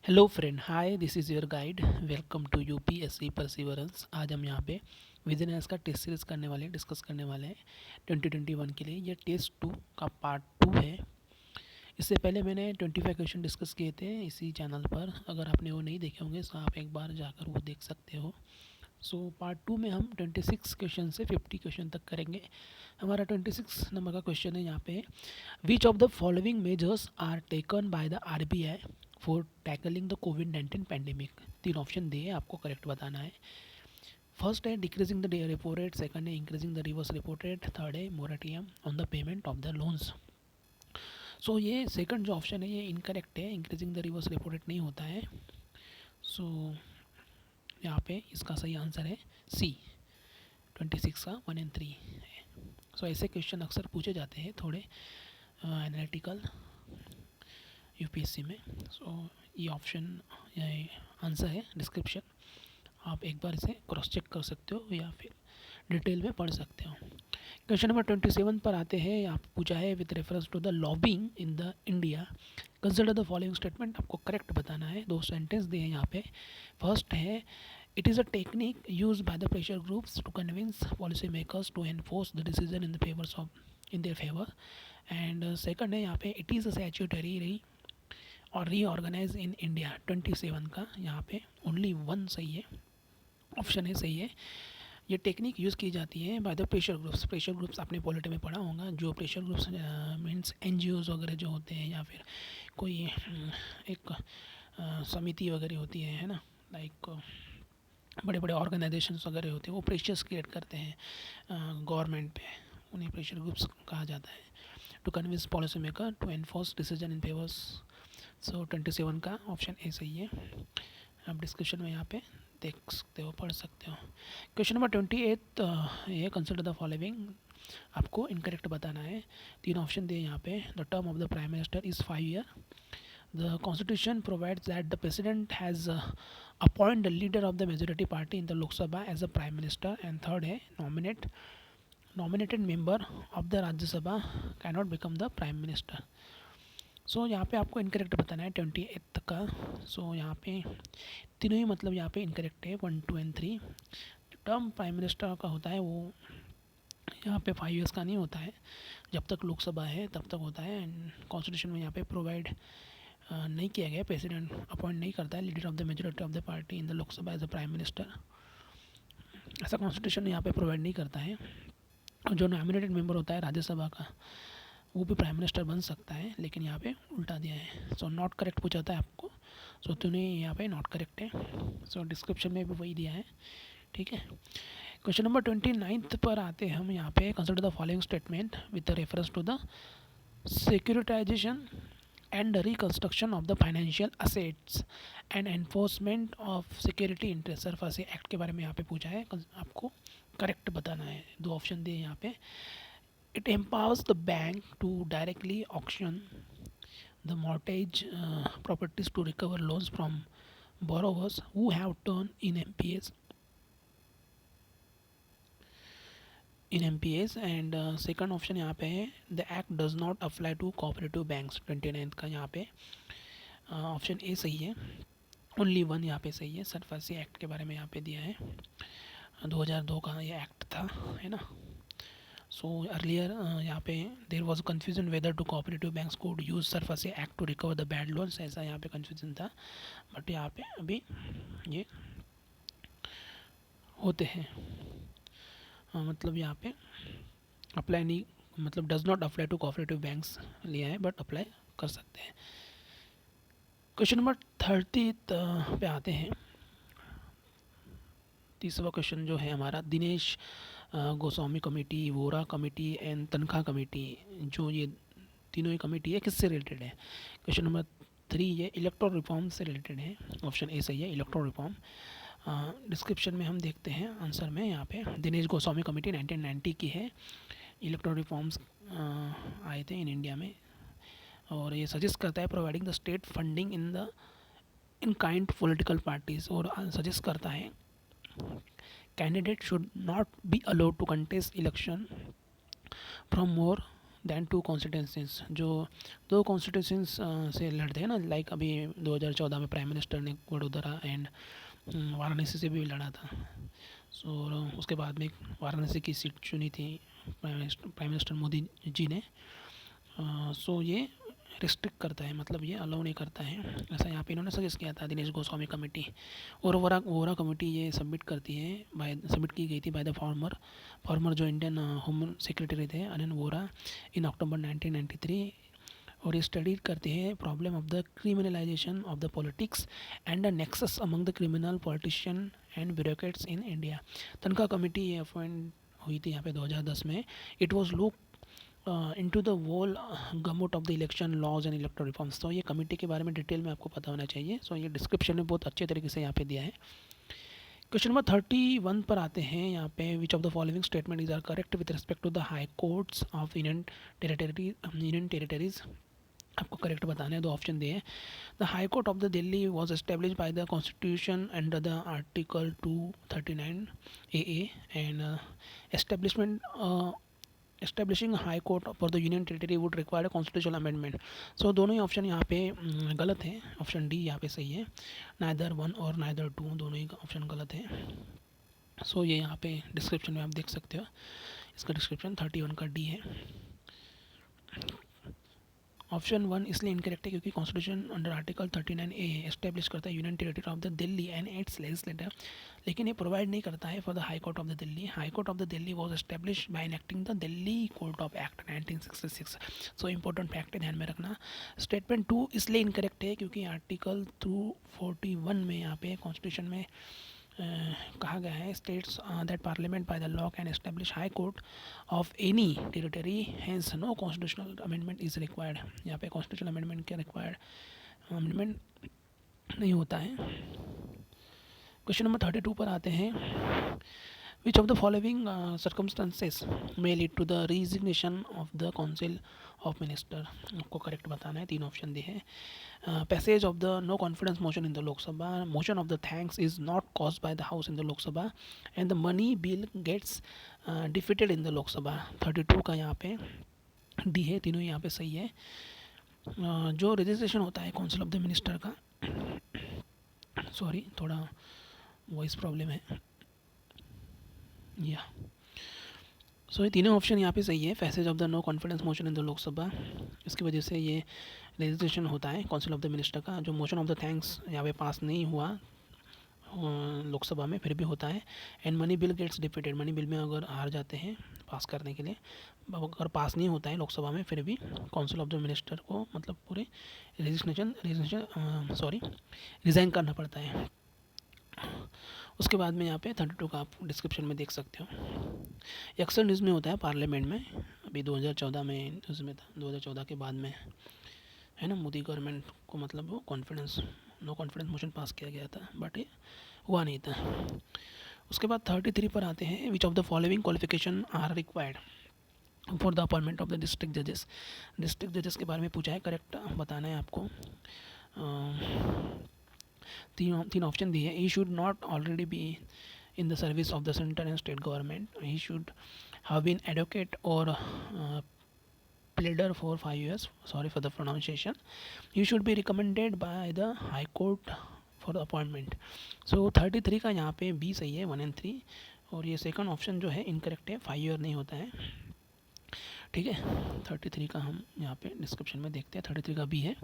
Hello friend, hi, this is your guide. Welcome to UPSC perseverance. आज हम यहाँ पे विजन एस का टेस्ट सीरीज़ डिस्कस करने वाले हैं 2021 के लिए। ये टेस्ट 2 का पार्ट 2 है। इससे पहले मैंने 25 क्वेश्चन डिस्कस किए थे इसी चैनल पर। अगर आपने वो नहीं देखे होंगे तो आप एक बार जाकर वो देख सकते हो। सो पार्ट 2 में हम 26 क्वेश्चन से 50 क्वेश्चन तक करेंगे। हमारा 26 नंबर का क्वेश्चन है यहाँ पे, which of the following measures are taken by the RBI for tackling the कोविड-19 पैंडेमिक। 3 ऑप्शन दिए, आपको करेक्ट बताना है। फर्स्ट है decreasing the repo rate, second है increasing the reverse repo rate, third है moratorium on the payment of the loans. So ये second जो ऑप्शन है ये इनकरेक्ट है, increasing the reverse repo rate नहीं होता है। सो यहाँ पे इसका सही आंसर है सी, 26 का 1 एंड 3 है। सो ऐसे क्वेश्चन अक्सर पूछे जाते हैं थोड़े एनालिटिकल यूपीएससी में। सो ये ऑप्शन आंसर है डिस्क्रिप्शन, आप एक बार इसे क्रॉस चेक कर सकते हो या फिर डिटेल में पढ़ सकते हो। क्वेश्चन नंबर 27 पर आते हैं। आप पूछा है with reference to the lobbying in the India consider the following statement. आपको करेक्ट बताना है। 2 सेंटेंस दिए हैं यहाँ पे। फर्स्ट है it is a technique use by the pressure groups to convince policy makers to enforce the decision in the favours of in their favour. And second है यहाँ पे इट इज़ अ स्टैट्यूटरी और reorganise in India. 27 का यहाँ पे only 1 सही है, option है सही है। ये टेक्निक यूज़ की जाती है bye the pressure groups. Pressure groups आपने पॉलिटी में पढ़ा होगा। जो प्रेशर ग्रुप्स मीन्स एनजीओज वगैरह जो होते हैं या फिर कोई एक समिति वगैरह होती है ना, लाइक बड़े बड़े ऑर्गेनाइजेशंस वगैरह होते हैं, वो प्रेशर्स क्रिएट करते हैं गवर्नमेंट पे। उन्हें प्रेशर ग्रुप्स कहा जाता है। To convince policy maker to enforce decision in favours. So 27 का ऑप्शन ए सही है। आप डिस्कशन में यहाँ पे देख सकते हो, पढ़ सकते हो। क्वेश्चन नंबर 28 ये कंसिडर द फॉलोइंग। आपको इनकरेक्ट बताना है। 3 ऑप्शन दिए यहाँ पे। The term of the prime minister is 5 year. The constitution provides that the president has appoint the leader of the majority party in the Lok Sabha as a prime minister. And third है nominated member of the Rajya Sabha can not become the prime minister. So यहाँ पे आपको incorrect बताना है 28 का। सो यहाँ पे तीनों ही मतलब यहाँ पे इनकरेक्ट है, 1, 2 एंड 3। जो टर्म प्राइम मिनिस्टर का होता है वो यहाँ पे 5 ईयर्स का नहीं होता है, जब तक लोकसभा है तब तक होता है। एंड कॉन्स्टिट्यूशन में यहाँ पे प्रोवाइड नहीं किया गया, प्रेसिडेंट अपॉइंट नहीं करता है leader of the majority of the party in the Lok Sabha as a prime minister. ऐसा कॉन्स्टिट्यूशन यहाँ पे प्रोवाइड नहीं करता है। और जो नॉमिनेटेड मेंबर होता है राज्यसभा का, वो भी प्राइम मिनिस्टर बन सकता है, लेकिन यहाँ पे उल्टा दिया है। सो नॉट करेक्ट पूछा था आपको। सो तूने यहाँ पे नॉट करेक्ट है। सो डिस्क्रिप्शन में भी वही दिया है, ठीक है। क्वेश्चन नंबर 29 पर आते हैं हम। यहाँ पे consider the following statement with reference to the securitisation and reconstruction of the financial assets and enforcement of security interest. SARFAESI act के बारे में यहाँ पे पूछा है, आपको करेक्ट बताना है। 2 ऑप्शन दिए यहाँ पे। It empowers the bank to directly auction the mortgage properties to recover loans from borrowers who have turned in MPAs. And second option यहाँ पे है the act does not apply to cooperative banks। 29 का यहाँ पे option A सही है। Only 1 यहाँ पे सही है। सरफासी एक्ट के बारे में यहाँ पे दिया है, 2002 का ये एक्ट था, है ना। सो अर्लियर यहाँ पे there was confusion whether to cooperative banks could use SARFAESI act to recover the bad loans, ऐसा यहाँ पे कन्फ्यूजन था। बट यहाँ पे अभी ये होते हैं, मतलब यहाँ पे अप्लाई नहीं, मतलब does not apply to cooperative banks लिया है, बट अप्लाई कर सकते हैं। क्वेश्चन नंबर 30 पे आते हैं। 30वां क्वेश्चन जो है हमारा, Dinesh Goswami committee, Vora committee and तनख्वाह कमेटी, जो ये तीनों ही कमेटी है, किससे रिलेटेड है। क्वेश्चन नंबर 3 ये इलेक्ट्रल रिफॉर्म से रिलेटेड है। ऑप्शन ए सही है, इलेक्ट्रल रिफॉर्म। डिस्क्रिप्शन में हम देखते हैं आंसर में। यहाँ पे दिनेश गोस्वामी कमेटी 1990 की है। इलेक्ट्रल रिफॉर्म्स आए थे इन इंडिया में, और ये सजेस्ट करता है providing the state funding in kind political parties, और सजेस्ट करता है candidate should not be allowed to contest election from more than 2 constituencies, जो 2 कॉन्स्टिट्यूंसीज से लड़ते हैं ना, लाइक अभी 2014 में प्राइम मिनिस्टर ने वडोदरा एंड वाराणसी से भी लड़ा था। सो उसके बाद में वाराणसी की सीट चुनी थी प्राइम मिनिस्टर मोदी जी ने। सो ये रिस्ट्रिक्ट करता है, मतलब ये अलाउ नहीं करता है, ऐसा यहाँ पे इन्होंने सजेस्ट किया था दिनेश गोस्वामी कमेटी। और वोरा कमेटी ये सबमिट करती है सबमिट की गई थी बाय द फॉर्मर जो इंडियन होम सेक्रेटरी थे अनिल वोरा इन अक्टूबर 1993। और ये स्टडी करते हैं problem of the criminalisation of the politics and the nexus among the criminal politician and bureaucrats in India. Tankha committee ये अपॉइंट हुई थी यहाँ पे 2010 में। It was look into the whole gamut of the election laws and electoral reforms. तो ये committee के बारे में डिटेल में आपको पता होना चाहिए। सो ये डिस्क्रिप्शन में बहुत अच्छे तरीके से यहाँ पे दिया है। क्वेश्चन नंबर 31 पर आते हैं यहाँ पे, which of the following statement is are correct with respect to the high courts of union territories. आपको करेक्ट बताना है, 2 ऑप्शन दिए हैं। The high court of the Delhi was establish by the constitution under the article 239 AA and establishing high court for the union territory would require constitutional amendment. So दोनों ही option यहाँ पे गलत है। ऑप्शन डी यहाँ पे सही है, नाइदर 1 और नाइदर 2 दोनों ही ऑप्शन गलत है। सो ये यहाँ पे डिस्क्रिप्शन में आप देख सकते हो, इसका डिस्क्रिप्शन 31 का डी है। ऑप्शन 1 इसलिए इनकरेक्ट है क्योंकि constitution under article 39A establish करता है union territory of the Delhi and it's legislator, लेकिन ये प्रोवाइड नहीं करता है for the high court of the Delhi. High court of the Delhi was establish bye enacting the Delhi court of act 1966। So important fact है, ध्यान में रखना। स्टेटमेंट 2 इसलिए इनकरेक्ट है क्योंकि आर्टिकल 241 में यहाँ पे कॉन्स्टिट्यूशन में कहा गया है, states that parliament by the law can establish high court of any territory, hence no constitutional amendment is required. यहाँ पे कॉन्स्टिट्यूशनल अमेंडमेंट क्या रिक्वायर्ड अमेंडमेंट नहीं होता है। क्वेश्चन नंबर 32 पर आते हैं, which of the following circumstances may lead to the resignation of the council of minister. आपको करेक्ट बताना है, 3 ऑप्शन दिए हैं। Passage of the no confidence motion in the Lok Sabha, motion of the thanks is not caused by the house in the Lok Sabha, and the money Bill Gates defeated in the Lok Sabha. 32 का यहाँ पे D है, तीनों यहाँ पे सही है। जो रजिस्ट्रेशन होता है काउंसिल ऑफ द मिनिस्टर का, सॉरी थोड़ा वॉइस प्रॉब्लम है या सो ये तीनों ऑप्शन यहाँ पे सही है। Passage of the no confidence motion in the Lok Sabha, इसकी वजह से ये रजिस्ट्रेशन होता है काउंसिल ऑफ द मिनिस्टर का। जो मोशन ऑफ द थैंक्स यहाँ पे पास नहीं हुआ लोकसभा में, फिर भी होता है। And money Bill Gates defeated, money bill में अगर हार जाते हैं पास करने के लिए, अगर पास नहीं होता है लोकसभा में, फिर भी काउंसिल ऑफ द मिनिस्टर को मतलब पूरे रिज़ाइन करना पड़ता है। उसके बाद में यहाँ पे 32 का आप डिस्क्रिप्शन में देख सकते हो। अक्सर न्यूज़ में होता है पार्लियामेंट में, अभी 2014 में न्यूज़ में था, 2014 के बाद में है ना, मोदी गवर्नमेंट को मतलब वो नो कॉन्फिडेंस मोशन पास किया गया था, बट ये हुआ नहीं था। उसके बाद 33 पर आते हैं, which of the following qualification are required for the appointment of the district जजेस। डिस्ट्रिक्ट जजेस के बारे में पूछा है, करेक्ट बताना है आपको। तीन ऑप्शन दिए हैं। He should not already be in the service of the central and state government. He should have been advocate or pleader for 5 years. Sorry for the pronunciation. He should be recommended by the high court for the appointment. So 33 का यहाँ पे B सही है, 1 and 3, और ये second option जो है incorrect है, 5 ईयर नहीं होता है। ठीक है, 33 का हम यहाँ पे डिस्क्रिप्शन में देखते हैं, 33 का B है,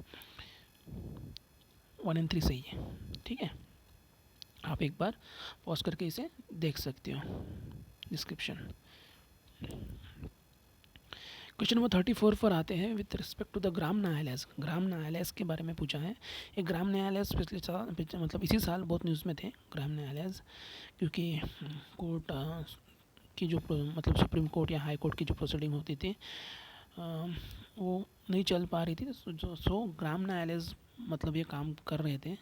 1 and 3 सही है। ठीक है, आप एक बार पॉज करके इसे देख सकते हो डिस्क्रिप्शन। क्वेश्चन नंबर 34 पर आते हैं, with respect to the Gram न्यायालय। ग्राम न्यायालय के बारे में पूछा है। ये ग्राम न्यायालय पिछले साल मतलब इसी साल बहुत न्यूज़ में थे ग्राम न्यायालय, क्योंकि कोर्ट की जो मतलब सुप्रीम कोर्ट या हाई कोर्ट की जो प्रोसीडिंग होती थी वो नहीं चल पा रही थी। सो ग्राम न्यायालय मतलब ये काम कर रहे थे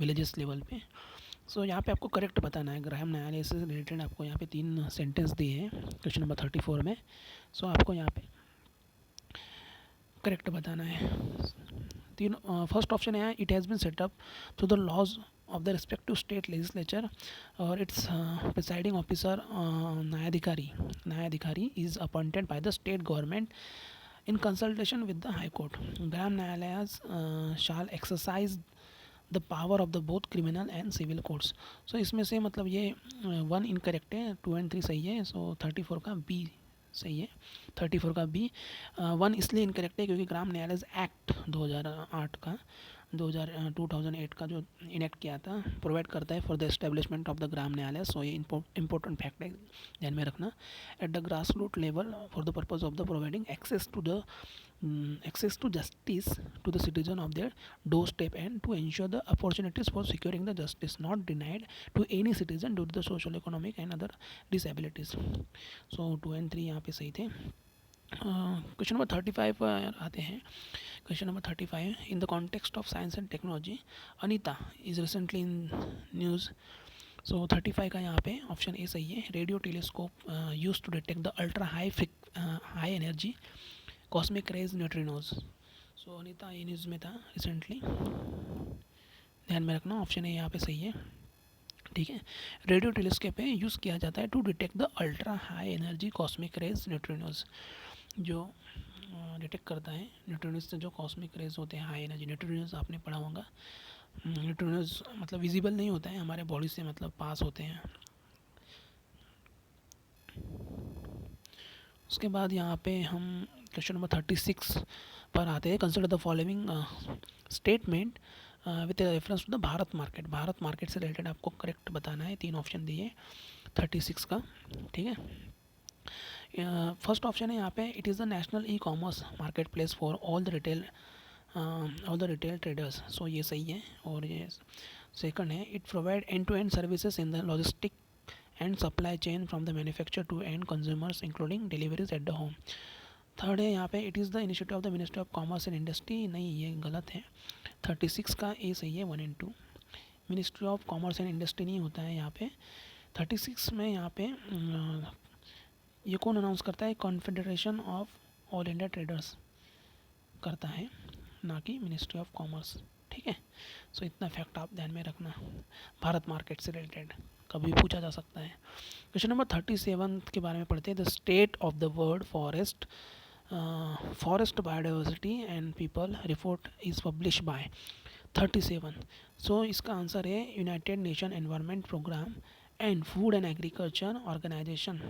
विलेजेस लेवल पे। सो यहाँ पे आपको करेक्ट बताना है। ग्राम न्यायालय से रिलेटेड आपको यहाँ पे 3 सेंटेंस दिए हैं क्वेश्चन नंबर 34 में। सो आपको यहाँ पे करेक्ट बताना है। फर्स्ट ऑप्शन है, it has been set up through the laws of the respective state legislature or its presiding officer, न्यायाधिकारी is appointed by the state government in consultation with the High Court. Gram Nyayalayas shall exercise the power of the both criminal and civil courts. So इसमें से मतलब ये 1 incorrect है, 2 and 3 सही है. सो 34 का B सही है. 34 का बी. 1 इसलिए इनकरेक्ट है क्योंकि ग्राम न्यायालय एक्ट 2008 का 2008 का जो इनेक्ट किया था प्रोवाइड करता है for the establishment of the Gram Nyayalaya. So ये इंपॉर्टेंट फैक्ट है, ध्यान में रखना. At the grass root level for the purpose of the providing access to justice to the citizen of their doorstep and to ensure the opportunities for securing the justice not denied to any citizen due to the social, economic and other disabilities. So 2 and 3 यहाँ पे सही थे. Question number 35 पर आते हैं. Question number 35. In the context of science and technology ANITA is recently in news. So 35 का यहाँ पे ऑप्शन ए सही है. Radio telescope use to detect the ultra high energy cosmic rays neutrinos. So ANITA ये news में था recently, ध्यान में रखना. ऑप्शन ए यहाँ पे सही है. ठीक है. रेडियो टेलीस्कोप पे यूज़ किया जाता है to detect the ultra high energy cosmic rays neutrinos, जो डिटेक्ट करता है न्यूट्रिनोज से जो कॉस्मिक रेज होते हैं हाई एनर्जी. न्यूट्रिनोज आपने पढ़ा होगा. न्यूट्रिनोज मतलब विजिबल नहीं होता है हमारे बॉडी से, मतलब पास होते हैं. उसके बाद यहाँ पे हम क्वेश्चन नंबर 36 पर आते हैं. Consider the following statement with reference to the Bharat market. Bharat market से रिलेटेड आपको करेक्ट बताना है. 3 ऑप्शन दिए 36 का. ठीक है. फर्स्ट ऑप्शन है यहाँ पे it is the national e commerce market place for all the retail traders. So ये सही है. और ये सेकंड है it provide end to end services in the logistic and supply chain from the manufacture to end consumers including deliveries at the home. Third है यहाँ पे it is the initiative of the ministry of commerce and industry. नहीं, ये गलत है. 36 का ए सही है. 1 and 2. Ministry of commerce and industry नहीं होता है यहाँ पे. 36 में यहाँ पे ये कौन अनाउंस करता है? Confederation of all India traders करता है, ना कि मिनिस्ट्री ऑफ कॉमर्स. ठीक है. सो इतना फैक्ट आप ध्यान में रखना भारत मार्केट से रिलेटेड, कभी पूछा जा सकता है. क्वेश्चन नंबर 37 के बारे में पढ़ते हैं. The state of the world forest biodiversity and people report is publish by 37. So इसका आंसर है United Nation Environment Programme and Food and Agriculture Organisation.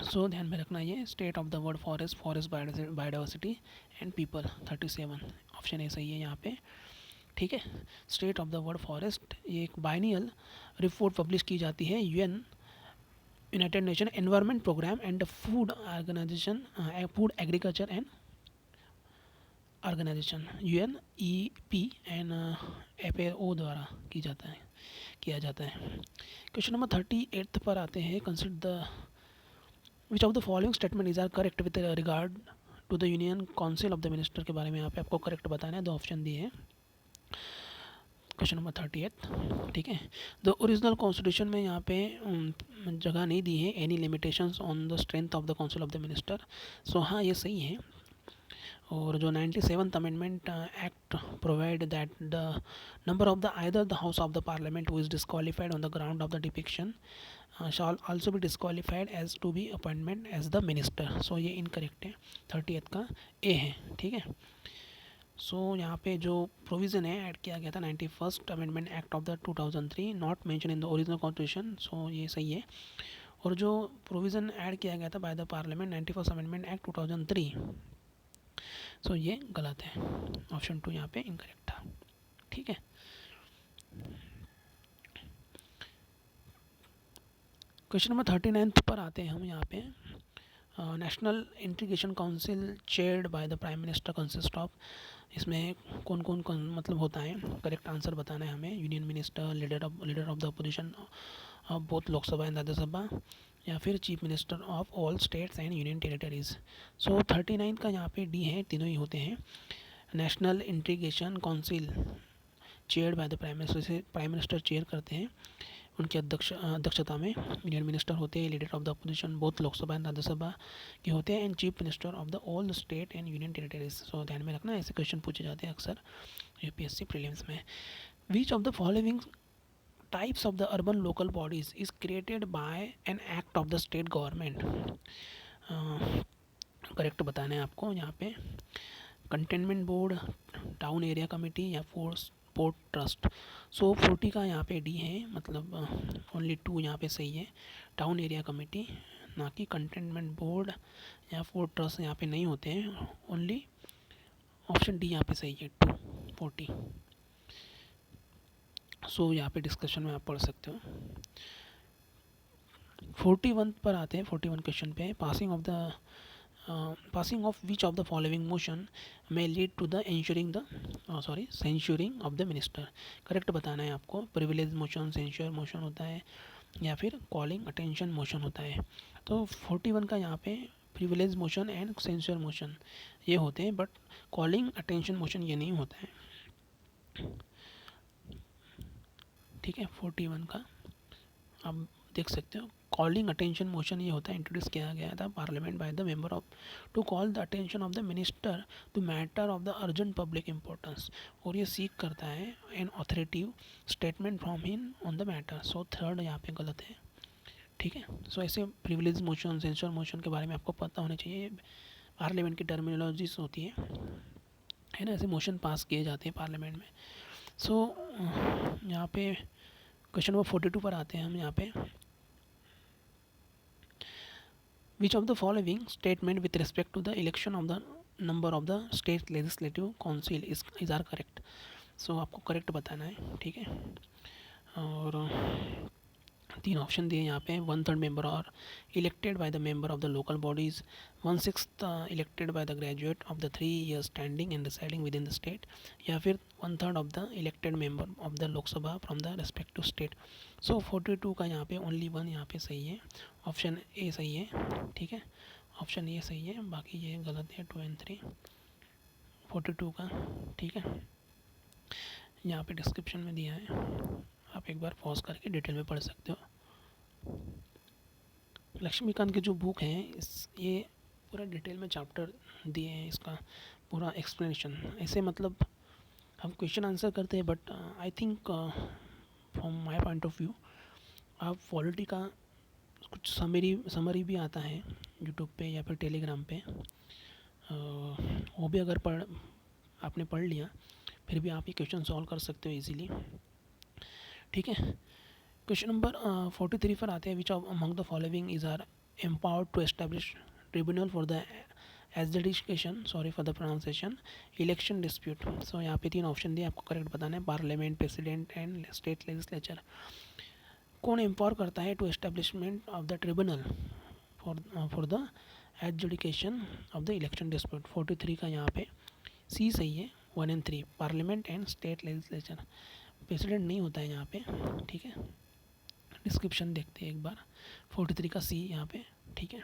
So ध्यान में रखना ये state of the world forest biodiversity and people. 37 option A सही है यहाँ पे. ठीक है. State of the world forest ये एक बाइनियल रिपोर्ट पब्लिश की जाती है United Nation Environment Programme and food organisation food agriculture and organisation UNEP and FAO द्वारा किया जाता है. क्वेश्चन नंबर 38 पर आते हैं. Consider the which of the following statement is are correct with regard to the union council of the minister के बारे में यहाँ पे आपको करेक्ट बताना है. 2 ऑप्शन दिए हैं. Question number 38. ठीक है. द ओरिजिनल कॉन्स्टिट्यूशन में यहाँ पे जगह नहीं दी है any limitations on the strength of the council of the minister. So हाँ, ये सही है. और जो 97th amendment act provide that the number of the either the house of the parliament who is disqualified on the ground of the defection shall also be disqualified as to be appointment as the minister. सो ये incorrect है. 38 का ए है. ठीक है. सो यहाँ पे जो provision है ऐड किया गया था 91st amendment act of the 2003 not mention in the original constitution. So ये सही है. और जो प्रोविज़न ऐड किया गया था by the parliament 91st amendment act 2003, सो ये गलत है. ऑप्शन 2 यहाँ पे इनकरेक्ट था. ठीक है. क्वेश्चन नंबर 39 पर आते हैं हम यहाँ पे. National integration council chaired by the prime minister consist of. इसमें कौन मतलब होता है? करेक्ट आंसर बताना है हमें. Union minister, leader of the opposition of both Lok Sabha and Rajya Sabha, या फिर chief minister of all states and union territories. So 39 का यहाँ पे डी है. तीनों ही होते हैं. National integration council chaired by the prime minister, से प्राइम मिनिस्टर चेयर करते हैं. उनकी अध्यक्षता में यूनियन मिनिस्टर होते हैं, leader of the opposition both Lok Sabha and Rajya Sabha के होते हैं, and chief minister of the all state and union territories. So ध्यान में रखना, ऐसे क्वेश्चन पूछे जाते हैं अक्सर UPSC प्रीलिम्स में. विच of the following types of the urban local bodies is created by an act of the state government. Correct बताना है आपको यहाँ पे। Containment board, town area committee या फोर्स पोर्ट ट्रस्ट। सो 40 का यहाँ पे डी है, मतलब ओनली 2 यहाँ पे सही है। टाउन एरिया कमेटी, ना कि कंटेनमेंट बोर्ड या फोर्ट ट्रस्ट यहाँ पे नहीं होते हैं। ओनली ऑप्शन डी यहाँ पे सही है, 2 40। सो यहाँ पे डिस्कशन में आप पढ़ सकते हो। 41 पर आते हैं। 41 क्वेश्चन पे passing of which of the following motion may lead to the censuring of the minister। Correct बताना है आपको। प्रिविलेज मोशन, सेंश्योर मोशन होता है या फिर कॉलिंग अटेंशन मोशन होता है। तो 41 का यहाँ पे privilege motion and censure motion ये होते हैं, बट कॉलिंग अटेंशन मोशन ये नहीं होता है। ठीक है, 41 का आप देख सकते हो। कॉलिंग अटेंशन मोशन ये होता है, इंट्रोड्यूस किया गया था parliament by the member of to call the attention of the minister to matter of the urgent public importance, और ये सीख करता है an authoritative statement from him on the matter. So third यहाँ पे गलत है। ठीक है, सो ऐसे प्रिविलेज मोशन, सेंसर मोशन के बारे में आपको पता होना चाहिए। पार्लियामेंट की टर्मिनोलॉजीज होती है ना, ऐसे मोशन पास किए जाते हैं पार्लियामेंट में। सो यहाँ पे क्वेश्चन नंबर 42 पर आते हैं हम। यहाँ पे which of the following statement with respect to the election of the number of the state legislative council is are correct। सो आपको करेक्ट बताना है। ठीक है, और 3 ऑप्शन दिए यहाँ पे। 1/3 मेंबर और elected by the member of the local bodies, 1/6 elected by the graduate of the 3 years standing and residing within the state, या फिर 1/3 of the elected member of the Lok Sabha from the respective state. So 42 का यहाँ पे only 1 यहाँ पे सही है, option A सही है। ठीक है, ऑप्शन ए सही है, बाकी ये गलत है 2 और 3 42 का। ठीक है, यहाँ पे डिस्क्रिप्शन में दिया है, आप एक बार पॉज करके डिटेल में पढ़ सकते हो। लक्ष्मीकांत की जो बुक है ये पूरा डिटेल में चैप्टर दिए हैं, इसका पूरा एक्सप्लेनेशन। ऐसे मतलब हम क्वेश्चन आंसर करते हैं, but I think from my point of view आप पॉलिटी का कुछ समरी भी आता है यूट्यूब पे या फिर टेलीग्राम पे, वो भी अगर आपने पढ़ लिया फिर भी आप ये क्वेश्चन सॉल्व कर सकते हो इजीली। ठीक है, क्वेश्चन नंबर 43 पर आते हैं। Which of among the following is are empowered to establish tribunal for the adjudication, sorry for the pronunciation, election dispute. So यहाँ पे 3 ऑप्शन दिए, आपको करेक्ट बताना है। Parliament, president and state legislature. कौन एम्पावर करता है to establishment of the tribunal for the adjudication of the election dispute. 43 का यहाँ पे सी सही है, 1 और 3, parliament and state legislature. President नहीं होता है यहाँ पे। ठीक है, डिस्क्रिप्शन देखते हैं एक बार। 43 का सी यहाँ पे। ठीक है,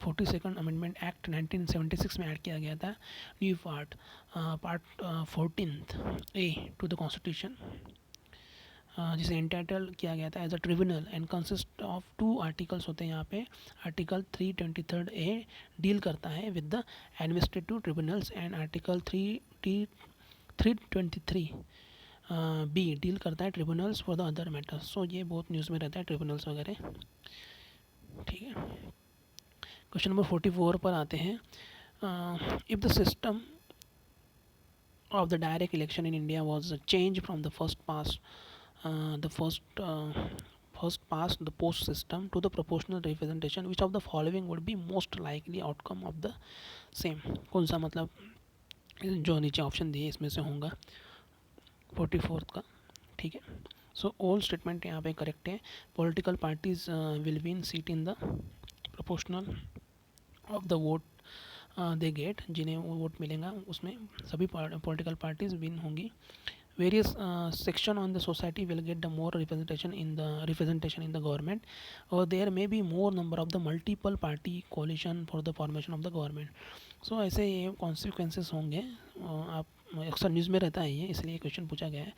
42nd अमेंडमेंट एक्ट 1976 में ऐड किया गया था new part 14 A to the constitution, जिसे एंटाइटल किया गया था as a tribunal and consist of 2 articles होते हैं यहाँ पे। आर्टिकल 323 ए डील करता है with the administrative tribunals and article 323 B deal करता है tribunals for the other matters. So ये बहुत न्यूज़ में रहता है ट्रिब्यूनल्स वगैरह। ठीक है, क्वेश्चन नंबर 44 पर आते हैं। If the system of the direct election in India was change from the first past the post system to the proportional representation, which of the following would be most likely outcome of the same। कौन सा मतलब जो नीचे option दिए इसमें से होगा 44 का। ठीक है, सो ऑल स्टेटमेंट यहाँ पे करेक्ट है। Political parties will win seat in the proportional of the vote they get, जिन्हें वो वोट मिलेगा उसमें सभी पॉलिटिकल पार्टीज विन होंगी। Various section on the society will get the more representation in the government, or there may be more number of the multiple party coalition for the formation of the government। so ऐसे ये consequences होंगे। आप अक्सर news में रहता है ये, इसलिए क्वेश्चन पूछा गया है।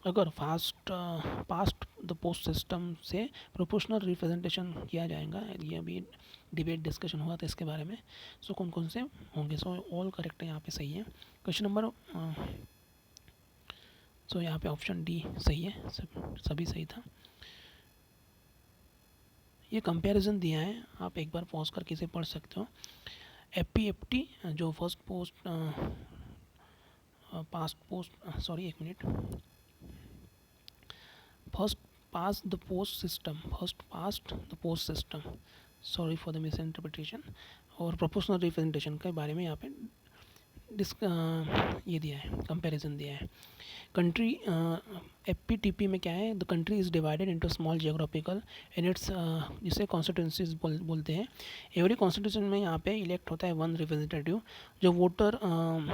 अगर पास्ट द पोस्ट सिस्टम से प्रोपोर्शनल रिप्रेजेंटेशन किया जाएगा, ये अभी डिबेट डिस्कशन हुआ था इसके बारे में। सो कौन कौन से होंगे? सो ऑल करेक्ट है, यहाँ पे सही है। क्वेश्चन नंबर सो यहाँ पे ऑप्शन डी सही है, सभी सही था। ये कंपैरिजन दिया है, आप एक बार पॉज करके इसे पढ़ सकते हो। एपीएफटी जो first post past post sorry एक minute, first pass the post system, first past the post system, sorry for the miss interpretation, और प्रोपोर्शनल रिप्रेजेंटेशन के बारे में यहाँ पे ये दिया है, कंपैरिजन दिया है। कंट्री एपीटीपी में क्या है, the country is divided into small geographical in its, जिसे कॉन्स्टिट्यूंसीज बोलते हैं। एवरी कॉन्स्टिट्यूशन में यहाँ पे इलेक्ट होता है वन रिप्रेजेंटेटिव, जो वोटर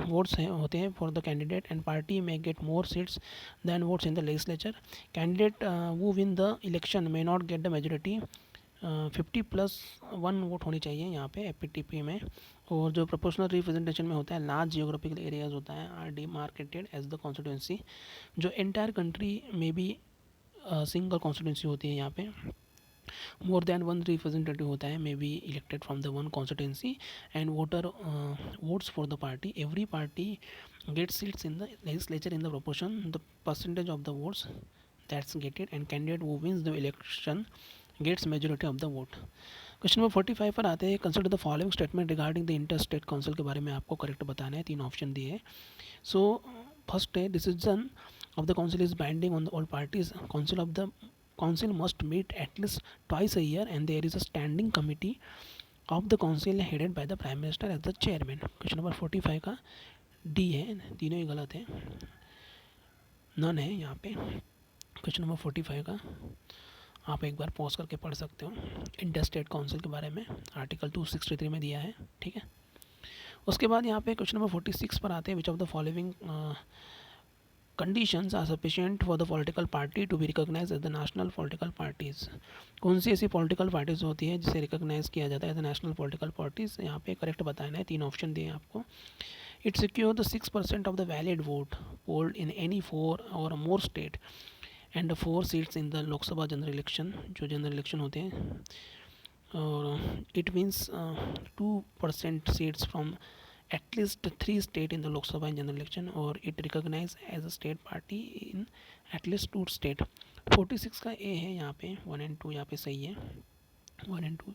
वोट्स हैं होते हैं for the candidate, and party में get more seats than votes in the legislature. Candidate वो win the election may not get the majority, 50+1 vote होनी चाहिए यहाँ पे एपीटीपी में। और जो प्रोपोर्शनल रिप्रेजेंटेशन में होता है, लार्ज जियोग्राफिकल एरियाज होता है are demarcated as the constituency. जो एंटायर कंट्री में भी सिंगल कॉन्स्टिट्यूंसी होती है, यहाँ पे मोर देन वन रिप्रेजेंटेटिव होता है, may be elected from the one constituency, and voter votes for the party. Every party get seats in the legislature in the proportion the percentage of the votes that's getted, and candidate वो wins the election gets majority of the vote. Question number 45 पर आते हैं। Consider the following statement regarding the inter state council के बारे में आपको correct बताना है, 3 ऑप्शन दिए हैं। सो फर्स्ट है, decision of the council is binding on all parties. Council of the council must meet at least twice a year, and there is a standing committee of the council headed by the prime minister as the chairman. Question number 45 का D है, तीनों ही गलत है, none है यहाँ पे। Question number 45 का आप एक बार पॉज करके पढ़ सकते हो, इंटर स्टेट काउंसिल के बारे में आर्टिकल 263 में दिया है, ठीक है। उसके बाद यहाँ पे क्वेश्चन नंबर 46 पर आते हैं। Which of the following conditions are sufficient for the political party to be recognised as the national political parties. कौन सी ऐसी पॉलिटिकल पार्टीज होती है जिसे रिकॉग्नाइज किया जाता है as the national political parties. यहाँ पे करेक्ट बताना है, 3 ऑप्शन दिए हैं आपको। It secure the 6% of the valid vote polled in any 4 or more state and 4 seats in the Lok Sabha general election, जो जनरल इलेक्शन होते हैं। और it means 2% seats from at least 3 state in the Lok Sabha in general election, और it recognise as a state party in at least 2 state. 46 का ए है यहाँ पे, 1 and 2 यहाँ पे सही है। 1 एंड 2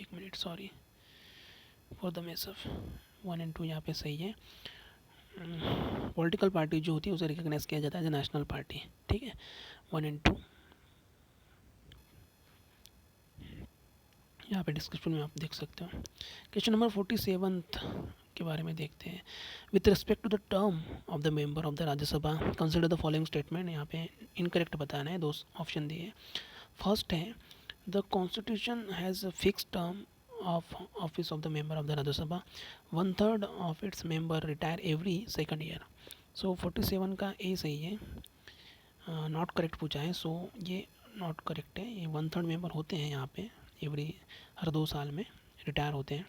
एक minute, sorry for the mess up, 1 and 2 यहाँ पे सही है। पॉलिटिकल पार्टी जो होती है उसे रिकॉग्नाइज किया जाता है एज नेशनल पार्टी, ठीक है। 1 एंड 2 यहाँ पे डिस्क्रिप्शन में आप देख सकते हो। क्वेश्चन नंबर 47 के बारे में देखते हैं। With respect to the term of the member of the Rajya Sabha consider the following statement. यहाँ पे इनकरेक्ट बताना है, 2 ऑप्शन दिए। फर्स्ट है, the constitution has a fix term of office of the member of the Rajya Sabha, 1/3 of its member retire every second year. So 47 का ए सही है, not correct पूछा है, सो ये नॉट करेक्ट है। ये 1/3 मेंबर होते हैं यहाँ पे, एवरी हर 2 साल में रिटायर होते हैं।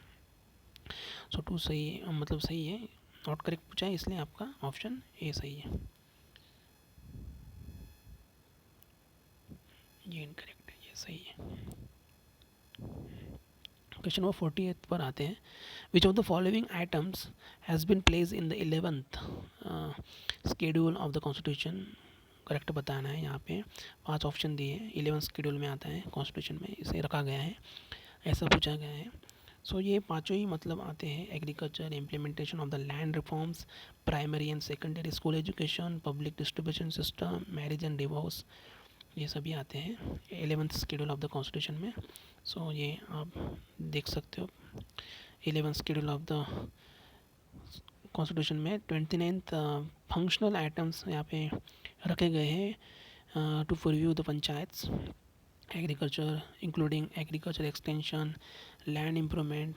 सो 2 सही, मतलब सही है, नॉट करेक्ट पूछा है, इसलिए आपका ऑप्शन ए सही है, ये इनकरेक्ट है, ये सही है। क्वेश्चन नंबर 48 पर आते हैं। Which of the following items has been place in the 11th schedule of the constitution. Correct बताना है, यहाँ पे 5 ऑप्शन दिए हैं। 11th शेड्यूल में आता है कॉन्स्टिट्यूशन में, इसे रखा गया है, ऐसा पूछा गया है। सो ये पाँचों ही मतलब आते हैं, agriculture, implementation of the land reforms, primary and secondary school education, public distribution system, marriage and divorce, ये सभी आते हैं 11th schedule of the constitution में। सो ये आप देख सकते हो 11th schedule of the constitution में 29th फंक्शनल आइटम्स यहाँ पे रखे गए हैं to review the panchayats. Agriculture including agriculture extension, land improvement,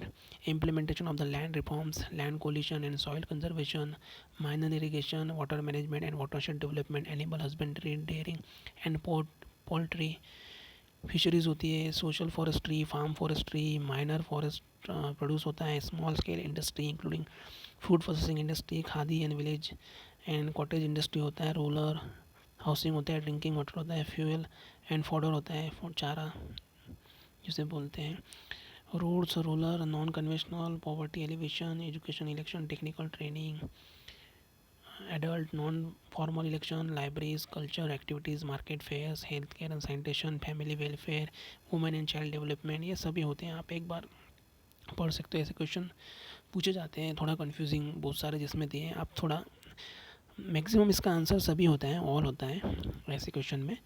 implementation of the land reforms, land coalition and soil conservation, minor irrigation, water management and watershed development, animal husbandry, dairying and poultry, fisheries होती है, social forestry, farm forestry, minor forest produce होता है, small scale industry including food processing industry, khadi and village and cottage industry होता है, rural housing होता है, drinking water होता है, फ्यूल एंड फॉडर होता है, चारा जिसे बोलते हैं, roads, rural, non conventional, poverty alleviation, education, election, technical training, adult non formal election, libraries, culture activities, market fairs, health care and sanitation, family welfare, women and child development, ये सभी होते हैं। आप एक बार पढ़ सकते हो, ऐसे क्वेश्चन पूछे जाते हैं, थोड़ा कन्फ्यूजिंग बहुत सारे जिसमें दिए हैं। आप थोड़ा मैक्सिमम इसका आंसर सभी होता है, ऑल होता है ऐसे क्वेश्चन में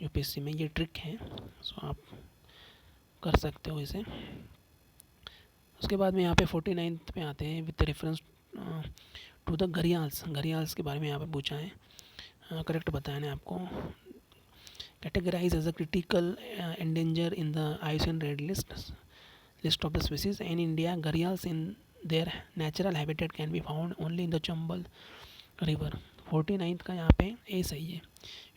यूपीएससी में। ये ट्रिक है, सो आप कर सकते हो इसे। उसके बाद में यहाँ पे 49th पे आते हैं, with reference to the gharials के बारे में यहाँ पे पूछा है। करेक्ट बताया है आपको। Categorise as a critical endanger in the IUCN red list of the species in India. Gharials in their natural habitat can be found only in the Chambal river. 49th का यहाँ पे ए सही है,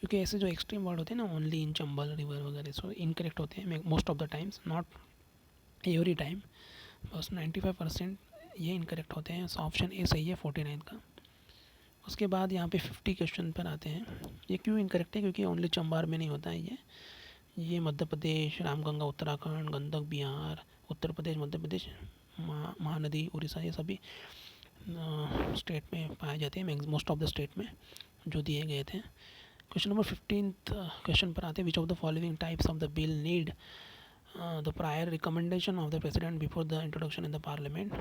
क्योंकि ऐसे जो एक्सट्रीम वर्ड होते हैं ना, ओनली इन चंबल रिवर वगैरह, सो इनकरेक्ट होते हैं most of the times, not every time, बस 95% ये इनकरेक्ट होते हैं। सो ऑप्शन ए सही है 49 का। उसके बाद यहाँ पे 50 क्वेश्चन पर आते हैं। ये क्यों इनकरेक्ट है? क्योंकि ओनली चंबार में नहीं होता है ये मध्य प्रदेश, रामगंगा उत्तराखंड, गंडक बिहार, उत्तर प्रदेश, मध्य प्रदेश, महानदी उड़ीसा, ये सभी स्टेट में पाए जाते हैं, मोस्ट ऑफ द स्टेट में जो दिए गए थे। क्वेश्चन नंबर 15th क्वेश्चन पर आते हैं। Which of the following types of the bill need the prior recommendation of the president before the introduction in the parliament.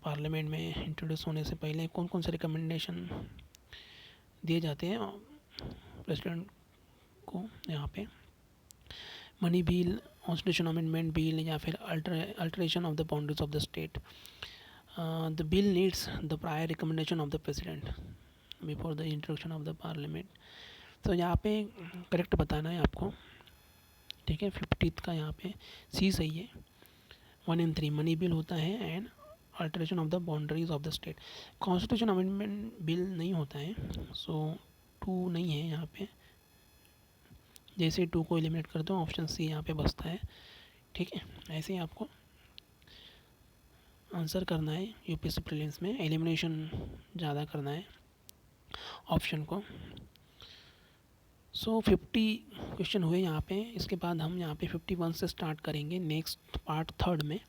Parliament में इंट्रोड्यूस होने से पहले कौन कौन से रिकमेंडेशन दिए जाते हैं प्रेसिडेंट को? यहाँ पे money bill, constitution amendment bill, या फिर alteration of the boundaries of the state. The bill needs the prior recommendation of the president before the introduction of the parliament. तो यहाँ पे करेक्ट बताना है आपको, ठीक है। 50th का यहाँ पे सी सही है। 1 and 3 मनी बिल होता है and alteration of the boundaries of the state. Constitution amendment bill नहीं होता है, सो 2 नहीं है यहाँ पे। जैसे 2 को एलिमिनेट कर दो, ऑप्शन सी यहाँ पे बचता है, ठीक है। ऐसे ही आपको आंसर करना है यूपीएससी प्रीलिम्स में, एलिमिनेशन ज़्यादा करना है ऑप्शन को। सो 50 क्वेश्चन हुए यहाँ पे। इसके बाद हम यहाँ पे 51 से स्टार्ट करेंगे नेक्स्ट पार्ट 3rd में।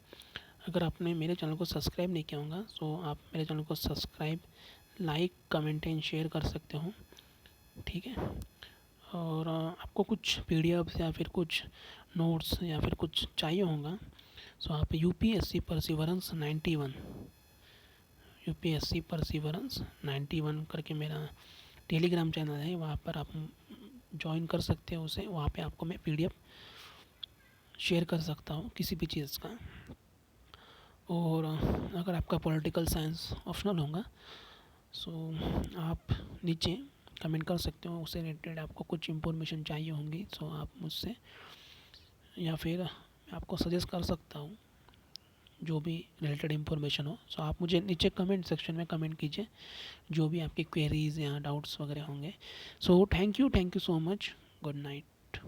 अगर आपने मेरे चैनल को सब्सक्राइब नहीं किया होगा, सो आप मेरे चैनल को subscribe, like, comment and share कर सकते हो, ठीक है। और आपको कुछ PDF या फिर कुछ नोट्स या फिर कुछ चाहिए होगा, सो आप यूपीएससी परसिवरेंस 91 करके मेरा टेलीग्राम चैनल है, वहाँ पर आप ज्वाइन कर सकते हो उसे। वहाँ पे आपको मैं PDF शेयर कर सकता हूँ किसी भी चीज़ का। और अगर आपका पॉलिटिकल साइंस ऑप्शनल होगा, सो आप नीचे कमेंट कर सकते हो, उससे रिलेटेड आपको कुछ इन्फॉर्मेशन चाहिए होंगी, सो आप मुझसे, या फिर मैं आपको सजेस्ट कर सकता हूँ जो भी रिलेटेड इन्फॉर्मेशन हो। सो आप मुझे नीचे कमेंट सेक्शन में कमेंट कीजिए जो भी आपकी क्वेरीज या डाउट्स वगैरह होंगे। So thank you so much, good night.